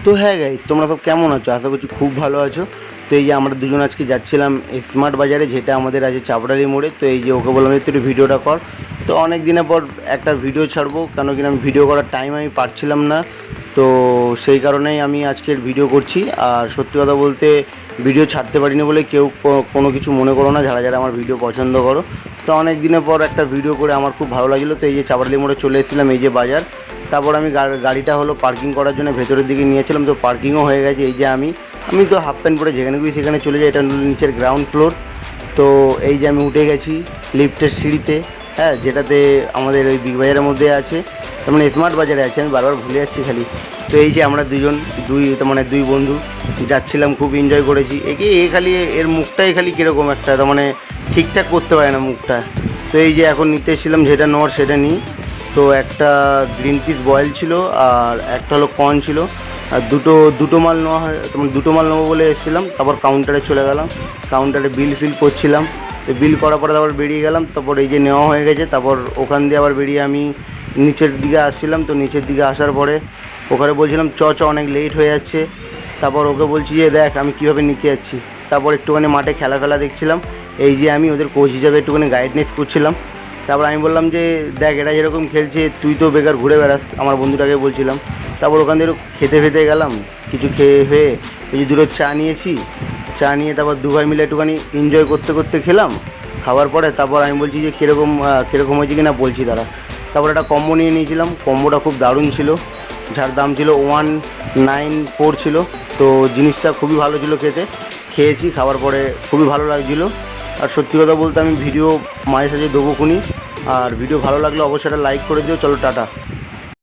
তো হ্যাঁ গাইস, তোমরা সব কেমন আছো? আশা করছি খুব ভালো আছো। তো এই যে আমরা দুজন আজকে যাচ্ছিলাম স্মার্ট বাজারে, যেটা আমাদের আছে চাপড়ালি মোড়ে। তো এই যে ওকে বললাম যে তুই একটু ভিডিওটা কর। তো অনেক দিনের পর একটা ভিডিও ছাড়বো, কেন কিনা আমি ভিডিও করার টাইম আমি পাচ্ছিলাম না। তো সেই কারণেই আমি আজকের ভিডিও করছি। আর সত্যি কথা বলতে ভিডিও ছাড়তে পারিনি বলে কেউ কোনো কিছু মনে করো না, যারা যারা আমার ভিডিও পছন্দ করো। তো অনেক দিনের পর একটা ভিডিও করে আমার খুব ভালো লাগছিলো। তো এই যে চাপড়ালি মোড়ে চলে এসেছিলাম, এই যে বাজার। তারপর আমি গাড়িটা হলো পার্কিং করার জন্য ভেতরের দিকে নিয়েছিলাম। তো পার্কিংও হয়ে গেছে। এই যে আমি তো হাফ প্যান্ট পরে যেখানে গিয়ে সেখানে চলে যাই। এটা হলো নিচের গ্রাউন্ড ফ্লোর। তো এই যে আমি উঠে গেছি লিফটের সিঁড়িতে, হ্যাঁ, যেটাতে আমাদের ওই বিগ বাজারের মধ্যে আছে, তার মানে স্মার্ট বাজারে আছে, আমি বারবার ভুলে যাচ্ছি খালি। তো এই যে আমরা দুই বন্ধু যাচ্ছিলাম, খুব এনজয় করেছি। খালি এর মুখটাই খালি কীরকম একটা, তার মানে ঠিকঠাক করতে পারে না মুখটা। তো এই যে এখন নিতে এসেছিলাম, যেটা নেওয়ার সেটা নিই। তো একটা গ্রিন পিস বয়েল ছিল, আর একটা হলো কর্ন ছিল। আর দুটো মাল নেওয়া হয়, তোমার দুটো মাল নেবো বলে এসেছিলাম। তারপর কাউন্টারে চলে গেলাম, কাউন্টারে বিল ফিল করছিলাম। তো বিল করার পরে তারপর বেরিয়ে গেলাম। তারপর এই যে নেওয়া হয়ে গেছে, তারপর ওখান দিয়ে আবার বেরিয়ে আমি নিচের দিকে আসছিলাম। তো নিচের দিকে আসার পরে ওখানে বলছিলাম চ অনেক লেট হয়ে যাচ্ছে। তারপর ওকে বলছি যে দেখ আমি কীভাবে নিতে যাচ্ছি। তারপর একটুখানি মাঠে খেলা দেখছিলাম। এই যে আমি ওদের কোচ হিসাবে একটুখানি গাইডনেস করছিলাম। তারপর আমি বললাম যে দেখ এরা যেরকম খেলছে তুই তো বেকার ঘুরে বেড়াস, আমার বন্ধুটাকে বলছিলাম। তারপর ওখান থেকে খেতে গেলাম, কিছু খেয়ে হয়ে এই যে দুটো চা নিয়েছি। চা নিয়ে তারপর দু ভাই মিলে একটুখানি এনজয় করতে খেলাম। খাওয়ার পরে তারপর আমি বলছি যে কীরকম হয়েছে কিনা বলছি তারা। তারপর একটা কম্বো নিয়ে নিয়েছিলাম, কম্বোটা খুব দারুণ ছিল, যার দাম ছিল 194 ছিল। তো জিনিসটা খুবই ভালো ছিল খেয়েছি, খাওয়ার পরে খুবই ভালো লাগছিলো। আর সত্যি কথা বলতে আমি ভিডিও মাঝে সাঝে দেবো খুনি। আর ভিডিও ভালো লাগলে অবশ্যই একটা লাইক করে দিও। চলো টাটা।